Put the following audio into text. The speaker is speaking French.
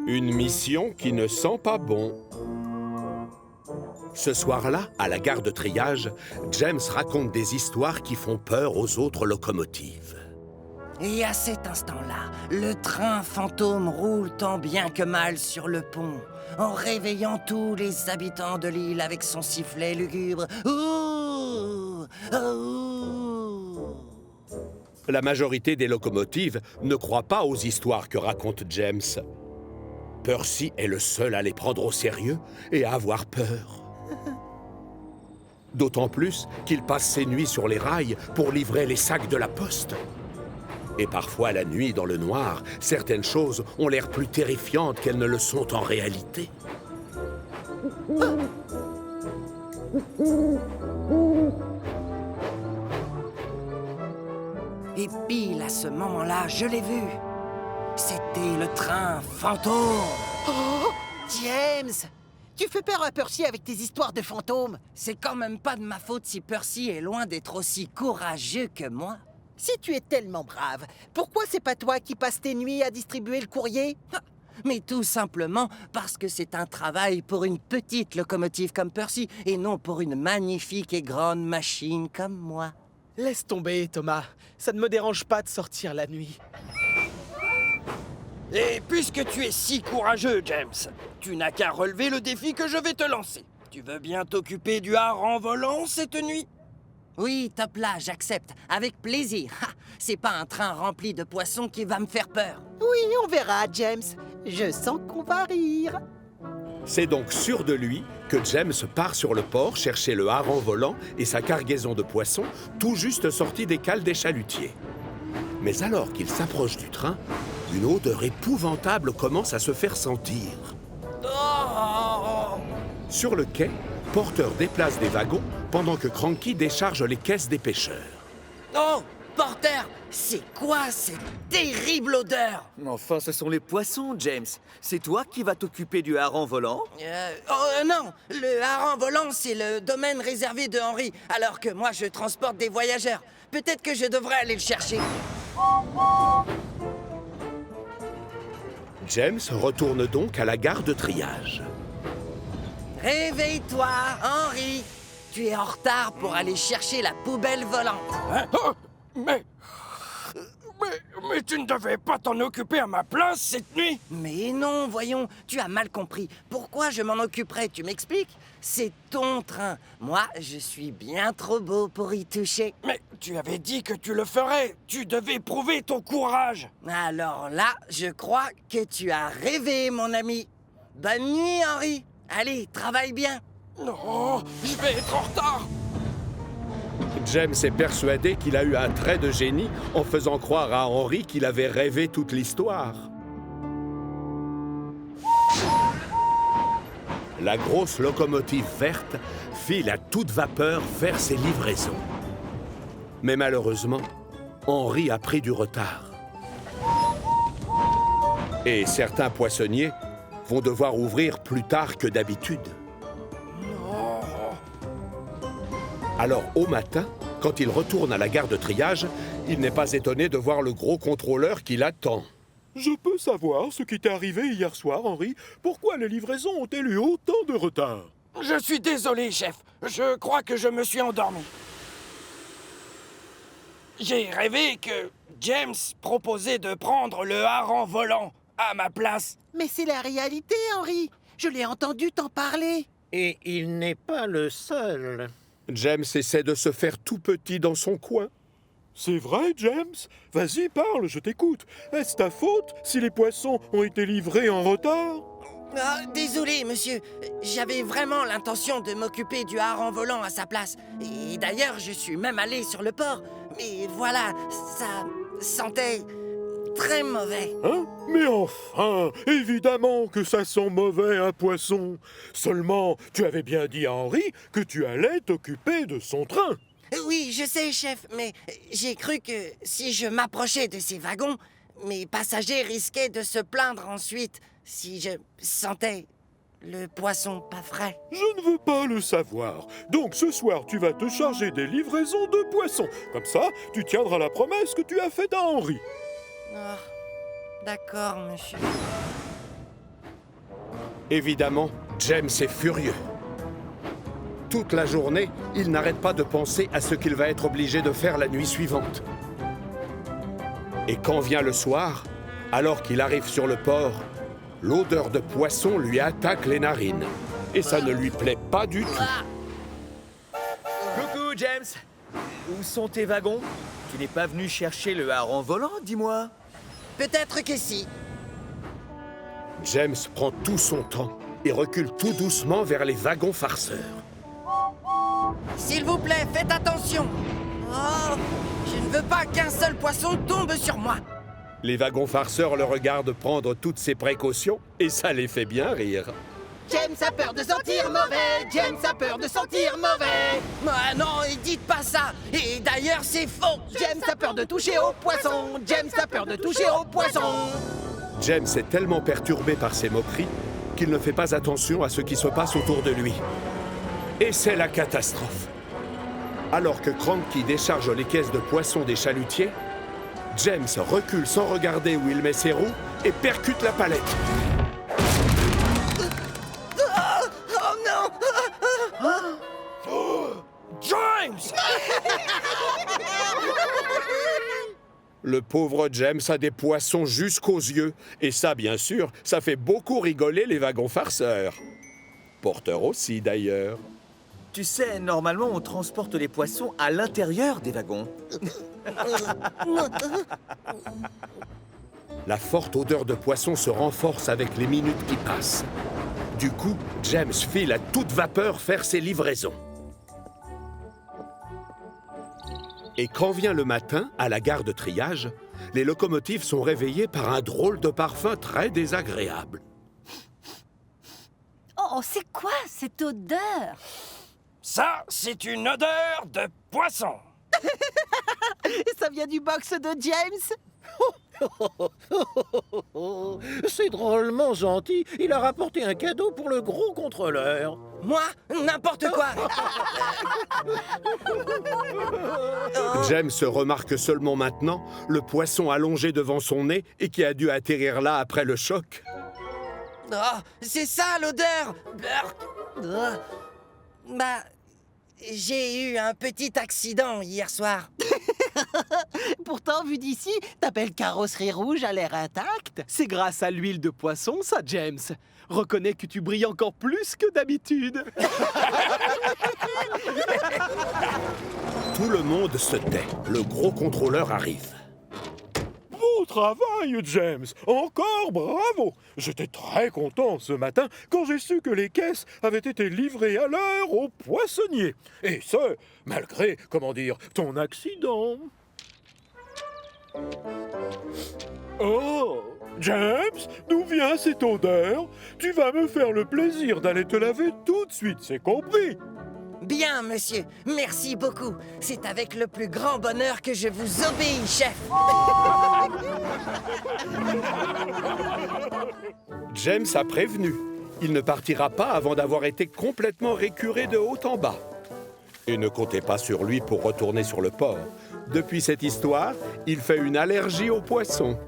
Une mission qui ne sent pas bon. Ce soir-là, à la gare de triage, James raconte des histoires qui font peur aux autres locomotives. Et à cet instant-là, le train fantôme roule tant bien que mal sur le pont, en réveillant tous les habitants de l'île avec son sifflet lugubre. Ouh, ouh. La majorité des locomotives ne croient pas aux histoires que raconte James. Percy est le seul à les prendre au sérieux et à avoir peur. D'autant plus qu'il passe ses nuits sur les rails pour livrer les sacs de la poste. Et parfois, la nuit, dans le noir, certaines choses ont l'air plus terrifiantes qu'elles ne le sont en réalité. Et pile à ce moment-là, je l'ai vu. C'était le train fantôme. Oh, James! Tu fais peur à Percy avec tes histoires de fantômes. C'est quand même pas de ma faute si Percy est loin d'être aussi courageux que moi. Si tu es tellement brave, pourquoi c'est pas toi qui passes tes nuits à distribuer le courrier? Mais tout simplement parce que c'est un travail pour une petite locomotive comme Percy et non pour une magnifique et grande machine comme moi. Laisse tomber, Thomas. Ça ne me dérange pas de sortir la nuit. Et puisque tu es si courageux, James, tu n'as qu'à relever le défi que je vais te lancer. Tu veux bien t'occuper du hareng volant cette nuit? Oui, top là, j'accepte, avec plaisir. Ha, c'est pas un train rempli de poissons qui va me faire peur. Oui, on verra, James. Je sens qu'on va rire. C'est donc sûr de lui que James part sur le port chercher le hareng volant et sa cargaison de poissons, tout juste sortis des cales des chalutiers. Mais alors qu'il s'approche du train, une odeur épouvantable commence à se faire sentir. Oh! Sur le quai, Porter déplace des wagons pendant que Cranky décharge les caisses des pêcheurs. Oh, Porter, c'est quoi cette terrible odeur? Enfin, ce sont les poissons, James. C'est toi qui vas t'occuper du hareng volant? Non, le hareng volant, c'est le domaine réservé de Henry, alors que moi, je transporte des voyageurs. Peut-être que je devrais aller le chercher. James retourne donc à la gare de triage. Réveille-toi, Henry. Tu es en retard pour aller chercher la poubelle volante. Hein? Oh, mais tu ne devais pas t'en occuper à ma place cette nuit? Mais non, voyons, tu as mal compris. Pourquoi je m'en occuperais, tu m'expliques? C'est ton train. Moi, je suis bien trop beau pour y toucher. Mais tu avais dit que tu le ferais. Tu devais prouver ton courage. Alors là, je crois que tu as rêvé, mon ami. Bonne nuit, Henry. Allez, travaille bien. Non, je vais être en retard. James est persuadé qu'il a eu un trait de génie en faisant croire à Henry qu'il avait rêvé toute l'histoire. La grosse locomotive verte file à toute vapeur vers ses livraisons. Mais malheureusement, Henry a pris du retard. Et certains poissonniers vont devoir ouvrir plus tard que d'habitude. Alors, au matin, quand il retourne à la gare de triage, il n'est pas étonné de voir le gros contrôleur qui l'attend. Je peux savoir ce qui t'est arrivé hier soir, Henry? Pourquoi les livraisons ont-elles eu autant de retard? Je suis désolé, chef. Je crois que je me suis endormi. J'ai rêvé que James proposait de prendre le hareng volant à ma place. Mais c'est la réalité, Henry. Je l'ai entendu t'en parler. Et il n'est pas le seul. James essaie de se faire tout petit dans son coin. C'est vrai, James? Vas-y, parle, je t'écoute. Est-ce ta faute si les poissons ont été livrés en retard? Ah, désolé, monsieur. J'avais vraiment l'intention de m'occuper du hareng volant à sa place. Et d'ailleurs, je suis même allé sur le port. Mais voilà, ça sentait très mauvais. Hein? Mais enfin, évidemment que ça sent mauvais un poisson. Seulement, tu avais bien dit à Henry que tu allais t'occuper de son train. Oui, je sais, chef, mais j'ai cru que si je m'approchais de ces wagons, mes passagers risquaient de se plaindre ensuite si je sentais le poisson pas frais. Je ne veux pas le savoir. Donc ce soir, tu vas te charger des livraisons de poissons. Comme ça, tu tiendras la promesse que tu as faite à Henry. Oh, d'accord, monsieur. Évidemment, James est furieux. Toute la journée, il n'arrête pas de penser à ce qu'il va être obligé de faire la nuit suivante. Et quand vient le soir, alors qu'il arrive sur le port, l'odeur de poisson lui attaque les narines. Et ça ne lui plaît pas du tout. Coucou, James. Où sont tes wagons? Tu n'es pas venu chercher le hareng volant, dis-moi? Peut-être que si. James prend tout son temps et recule tout doucement vers les wagons farceurs. S'il vous plaît, faites attention. Oh, je ne veux pas qu'un seul poisson tombe sur moi. Les wagons farceurs le regardent prendre toutes ces précautions et ça les fait bien rire. James a peur de sentir mauvais. James a peur de sentir mauvais. Ah non, dites pas ça. Et d'ailleurs, c'est faux. James a peur de toucher aux poissons. James a peur de toucher aux poissons. James est tellement perturbé par ces moqueries qu'il ne fait pas attention à ce qui se passe autour de lui. Et c'est la catastrophe. Alors que Cranky décharge les caisses de poissons des chalutiers, James recule sans regarder où il met ses roues et percute la palette. Oh non. James! Le pauvre James a des poissons jusqu'aux yeux. Et ça, bien sûr, ça fait beaucoup rigoler les wagons farceurs. Porteurs aussi, d'ailleurs. Tu sais, normalement, on transporte les poissons à l'intérieur des wagons. La forte odeur de poisson se renforce avec les minutes qui passent. Du coup, James file à toute vapeur faire ses livraisons. Et quand vient le matin, à la gare de triage, les locomotives sont réveillées par un drôle de parfum très désagréable. Oh, c'est quoi cette odeur? Ça, c'est une odeur de poisson. Ça vient du box de James. C'est drôlement gentil. Il a rapporté un cadeau pour le gros contrôleur. Moi, n'importe quoi. James se remarque seulement maintenant le poisson allongé devant son nez et qui a dû atterrir là après le choc. Oh, c'est ça l'odeur. Oh. Bah, j'ai eu un petit accident hier soir. Pourtant, vu d'ici, ta belle carrosserie rouge a l'air intacte. C'est grâce à l'huile de poisson, ça, James. Reconnais que tu brilles encore plus que d'habitude. Tout le monde se tait. Le gros contrôleur arrive. Beau travail, James. Encore bravo. J'étais très content ce matin quand j'ai su que les caisses avaient été livrées à l'heure aux poissonniers. Et ce, malgré, comment dire, ton accident. Oh, James, d'où vient cette odeur? Tu vas me faire le plaisir d'aller te laver tout de suite, c'est compris? Bien, monsieur. Merci beaucoup. C'est avec le plus grand bonheur que je vous obéis, chef. James a prévenu. Il ne partira pas avant d'avoir été complètement récuré de haut en bas. Et ne comptez pas sur lui pour retourner sur le port. Depuis cette histoire, il fait une allergie aux poissons.